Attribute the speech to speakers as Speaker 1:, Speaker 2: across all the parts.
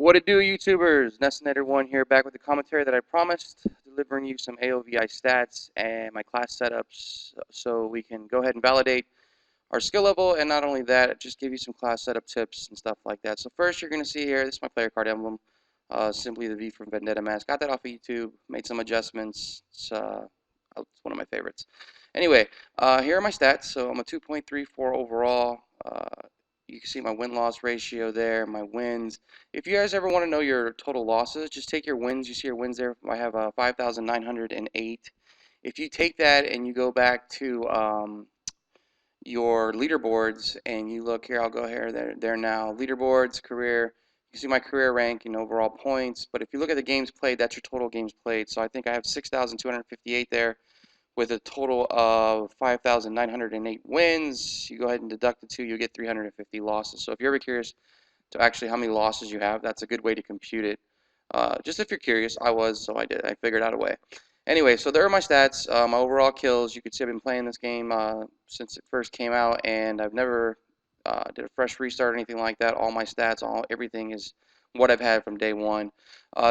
Speaker 1: What it do, YouTubers? NESSINATOR1 here, back with the commentary that I promised, delivering you some AOVI stats and my class setups so we can go ahead and validate our skill level, and not only that, just give you some class setup tips and stuff like that. So first, you're going to see here, this is my player card emblem, simply the V from Vendetta mask. Got that off of YouTube, made some adjustments. It's one of my favorites. Anyway, here are my stats. So I'm a 2.34 overall. You can see my win-loss ratio there, my wins. If you guys ever want to know your total losses, just take your wins. You see your wins there. I have 5,908. If you take that and you go back to your leaderboards and you look here, I'll go here, there now, leaderboards, career. You see my career rank and overall points. But if you look at the games played, that's your total games played. So I think I have 6,258 there, with a total of 5,908 wins. You go ahead and deduct the two, you get 350 losses. So if you're ever curious to actually how many losses you have, that's a good way to compute it. Just if you're curious, I was, so I did. I figured out a way. Anyway, so there are my stats. My overall kills. You can see I've been playing this game since it first came out, and I've never did a fresh restart or anything like that. All my stats, everything is what I've had from day one.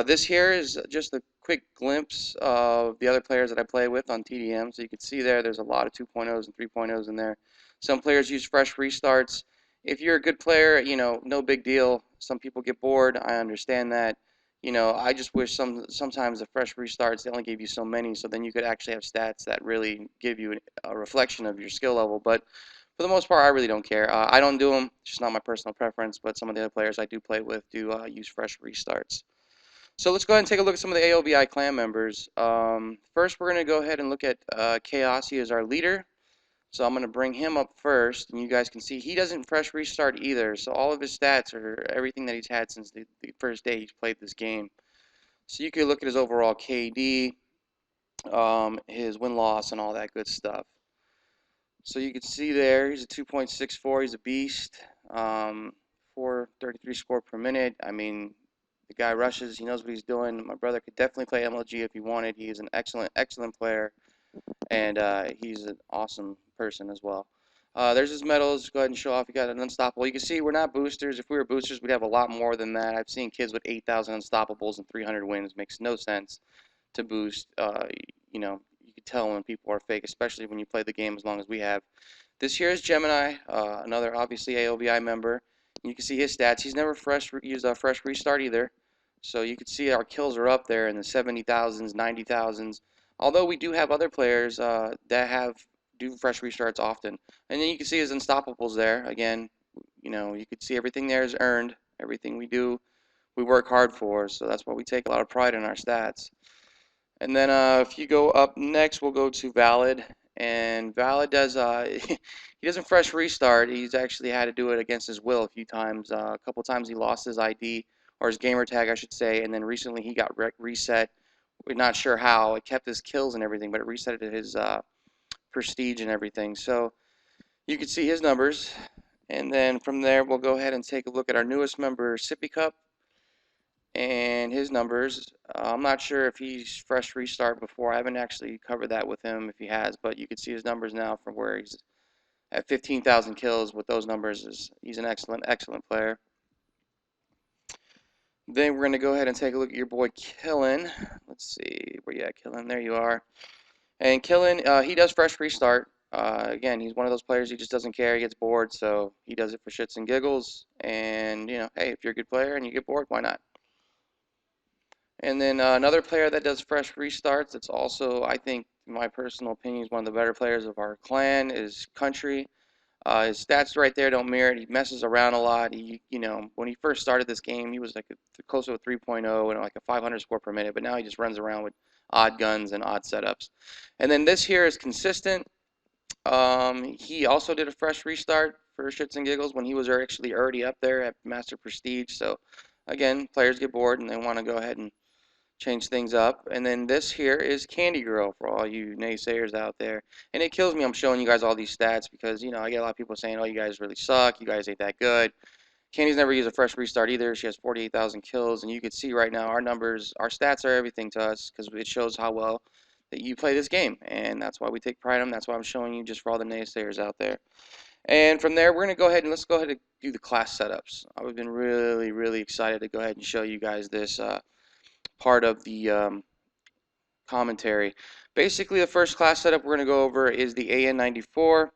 Speaker 1: This here is just a quick glimpse of the other players that I play with on TDM. So you can see there's a lot of 2.0s and 3.0s in there. Some players use fresh restarts. If you're a good player, no big deal. Some people get bored. I understand that. I just wish sometimes the fresh restarts, they only give you so many, so then you could actually have stats that really give you a reflection of your skill level. But for the most part, I really don't care. I don't do them. It's just not my personal preference, but some of the other players I do play with do use fresh restarts. So let's go ahead and take a look at some of the AOVI clan members. First, we're going to go ahead and look at Chaos. He is our leader. So I'm going to bring him up first, and you guys can see he doesn't fresh restart either. So all of his stats are everything that he's had since the first day he's played this game. So you can look at his overall KD, his win-loss, and all that good stuff. So you can see there, he's a 2.64. He's a beast. 433 score per minute. I mean, the guy rushes. He knows what he's doing. My brother could definitely play MLG if he wanted. He is an excellent player, and he's an awesome person as well. There's his medals. Go ahead and show off. You got an unstoppable. You can see we're not boosters. If we were boosters, we'd have a lot more than that. I've seen kids with 8,000 unstoppables and 300 wins. Makes no sense to boost. You can tell when people are fake, especially when you play the game as long as we have. This here is Gemini, another obviously AOVI member. You can see his stats. He's never used a fresh restart either. So you can see our kills are up there in the 70,000s, 90,000s. Although we do have other players that do fresh restarts often. And then you can see his unstoppables there. Again, you can see everything there is earned. Everything we do, we work hard for. So that's why we take a lot of pride in our stats. And then if you go up next, we'll go to Valid. And Valid does, he doesn't fresh restart. He's actually had to do it against his will a few times. A couple times he lost his ID, or his gamer tag, I should say. And then recently he got reset. We're not sure how. It kept his kills and everything, but it reset his prestige and everything. So you can see his numbers. And then from there, we'll go ahead and take a look at our newest member, Sippy Cup, and his numbers. I'm not sure if he's fresh restart before. I haven't actually covered that with him if he has, but you can see his numbers now from where he's at 15,000 kills with those numbers. He's an excellent player. Then we're going to go ahead and take a look at your boy Killin. Let's see, where you at, Killin? There you are. And Killin, he does fresh restart. Again, he's one of those players, he just doesn't care. He gets bored, so he does it for shits and giggles. And, hey, if you're a good player and you get bored, why not? And then another player that does fresh restarts, that's also, I think, in my personal opinion, is one of the better players of our clan, is Country. His stats right there don't mirror it. He messes around a lot. When he first started this game, he was like close to a 3.0 and like a 500 score per minute, but now he just runs around with odd guns and odd setups. And then this here is Consistent. He also did a fresh restart for shits and giggles when he was actually already up there at Master Prestige. So again, players get bored and they want to go ahead and change things up. And then this here is Candy Girl for all you naysayers out there. And it kills me I'm showing you guys all these stats because, I get a lot of people saying, oh, you guys really suck. You guys ain't that good. Candy's never used a fresh restart either. She has 48,000 kills. And you can see right now our numbers, our stats are everything to us because it shows how well that you play this game. And that's why we take pride in them. That's why I'm showing you just for all the naysayers out there. And from there, we're going to go ahead and let's go ahead and do the class setups. I've been really, really excited to go ahead and show you guys this part of the commentary. Basically, the first class setup we're going to go over is the AN94.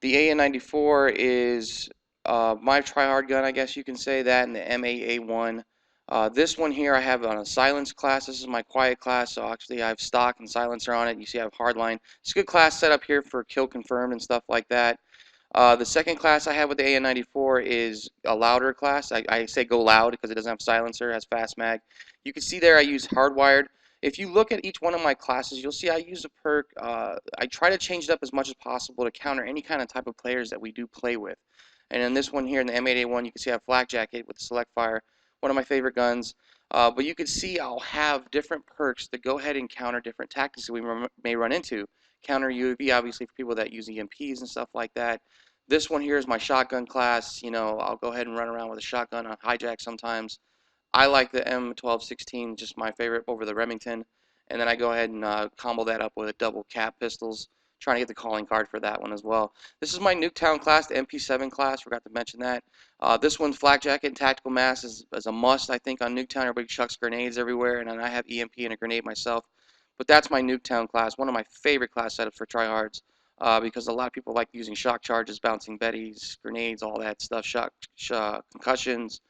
Speaker 1: The AN94 is my tryhard gun, I guess you can say that, and the MAA1. This one here I have on a silence class. This is my quiet class, so actually I have stock and silencer on it. You see I have hardline. It's a good class setup here for kill confirmed and stuff like that. The second class I have with the AN94 is a louder class. I say go loud because it doesn't have silencer, it has fast mag. You can see there I use hardwired. If you look at each one of my classes, you'll see I use a perk. I try to change it up as much as possible to counter any kind of type of players that we do play with. And in this one here, in the M8A1, you can see I have Flak Jacket with the Select Fire, one of my favorite guns. But you can see I'll have different perks that go ahead and counter different tactics that we may run into. Counter UAV, obviously, for people that use EMPs and stuff like that. This one here is my shotgun class. You know, I'll go ahead and run around with a shotgun on hijack sometimes. I like the M1216, just my favorite over the Remington. And then I go ahead and combo that up with a double cap pistols, trying to get the calling card for that one as well. This is my Nuketown class, the MP7 class, forgot to mention that. This one's Flak Jacket and Tactical Mask is a must, I think, on Nuketown. Everybody chucks grenades everywhere, and then I have EMP and a grenade myself. But that's my Nuketown class, one of my favorite class setups for tryhards. Because a lot of people like using shock charges, bouncing betties, grenades, all that stuff, concussions,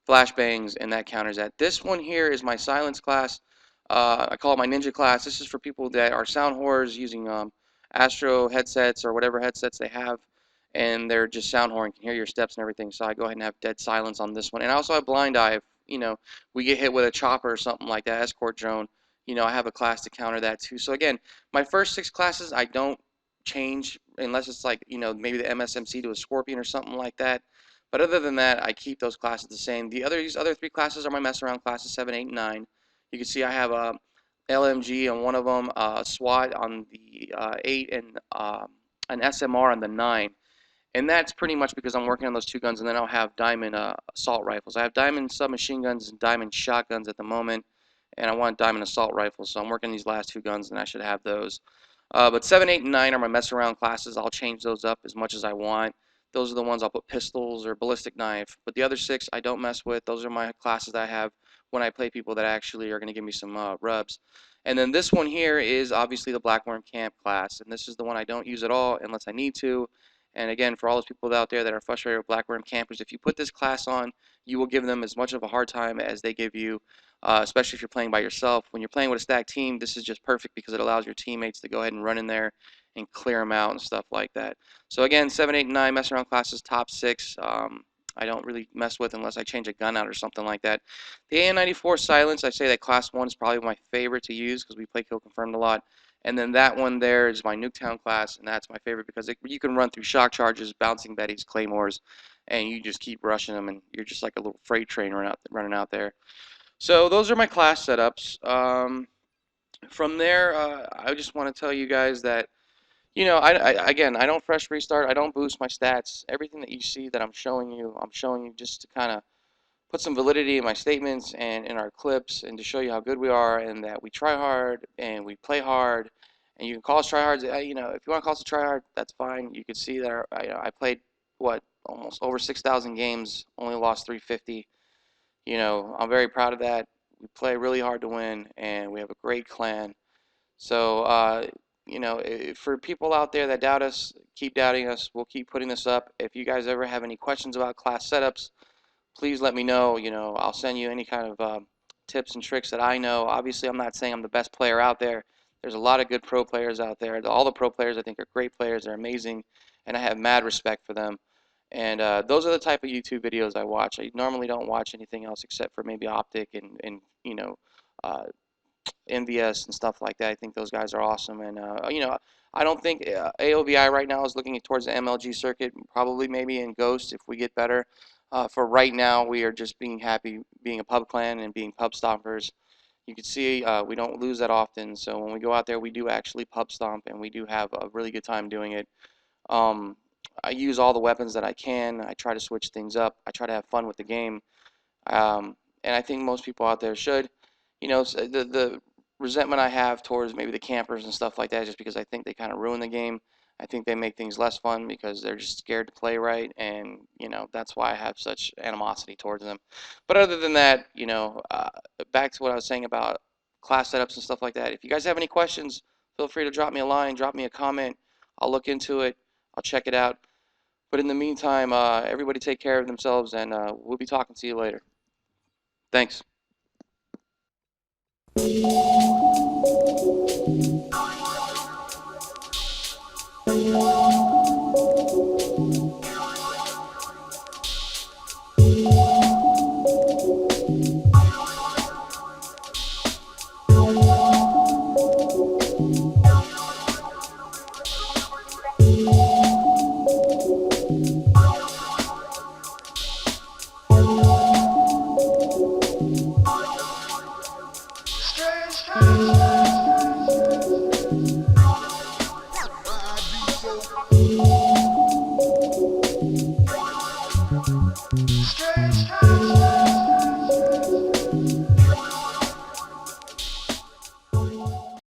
Speaker 1: flashbangs, and that counters that. This one here is my silence class. I call it my ninja class. This is for people that are sound whores using Astro headsets or whatever headsets they have, and they're just sound whoring, can hear your steps and everything. So I go ahead and have dead silence on this one. And I also have blind eye if, you know, we get hit with a chopper or something like that, escort drone. You know, I have a class to counter that too. So again, my first 6 classes I don't change unless it's like, you know, maybe the MSMC to a Scorpion or something like that. But other than that, I keep those classes the same. These other 3 classes are my mess around classes, 7, 8, and 9. You can see I have a LMG on one of them, SWAT on the 8, and an SMR on the 9. And that's pretty much because I'm working on those 2 guns, and then I'll have diamond assault rifles. I have diamond submachine guns and diamond shotguns at the moment, and I want diamond assault rifles, so I'm working these last 2 guns, and I should have those. But 7, 8, and 9 are my mess around classes. I'll change those up as much as I want. Those are the ones I'll put pistols or ballistic knife. But the other 6 I don't mess with. Those are my classes that I have when I play people that actually are going to give me some rubs. And then this one here is obviously the Blackworm Camp class. And this is the one I don't use at all unless I need to. And again, for all those people out there that are frustrated with Blackworm Campers, if you put this class on, you will give them as much of a hard time as they give you, especially if you're playing by yourself. When you're playing with a stacked team, this is just perfect because it allows your teammates to go ahead and run in there and clear them out and stuff like that. So again, 7, 8, and 9 mess around classes, top 6. I don't really mess with unless I change a gun out or something like that. The AN94 silence, I say that class 1 is probably my favorite to use because we play kill confirmed a lot. And then that one there is my Nuketown class, and that's my favorite because you can run through shock charges, bouncing betties, claymores, and you just keep rushing them, and you're just like a little freight train running out there. So those are my class setups. From there, I just want to tell you guys that, you know, again, I don't fresh restart. I don't boost my stats. Everything that you see that I'm showing you just to kind of put some validity in my statements and in our clips, and to show you how good we are and that we try hard and we play hard. And you can call us tryhards. You know, if you want to call us a tryhard, that's fine. You can see that I played what, almost over 6,000 games, only lost 350. You know, I'm very proud of that. We play really hard to win, and we have a great clan. So, you know, for people out there that doubt us, keep doubting us. We'll keep putting this up. If you guys ever have any questions about class setups, please let me know. You know, I'll send you any kind of tips and tricks that I know. Obviously, I'm not saying I'm the best player out there. There's a lot of good pro players out there. All the pro players I think are great players. They're amazing, and I have mad respect for them. And those are the type of YouTube videos I watch. I normally don't watch anything else except for maybe Optic and you know, uh, MVS and stuff like that. I think those guys are awesome. And, you know, I don't think AOVI right now is looking towards the MLG circuit, probably maybe in Ghost if we get better. For right now, we are just being happy being a pub clan and being pub stompers. You can see we don't lose that often, so when we go out there, we do actually pub stomp, and we do have a really good time doing it. Um, I use all the weapons that I can. I try to switch things up. I try to have fun with the game. Um, and I think most people out there should. You know, the resentment I have towards maybe the campers and stuff like that is just because I think they kind of ruin the game. I think they make things less fun because they're just scared to play right, and that's why I have such animosity towards them. But other than that, back to what I was saying about class setups and stuff like that. If you guys have any questions, feel free to drop me a line, drop me a comment. I'll look into it. I'll check it out. But in the meantime, everybody take care of themselves, and we'll be talking to you later. Thanks.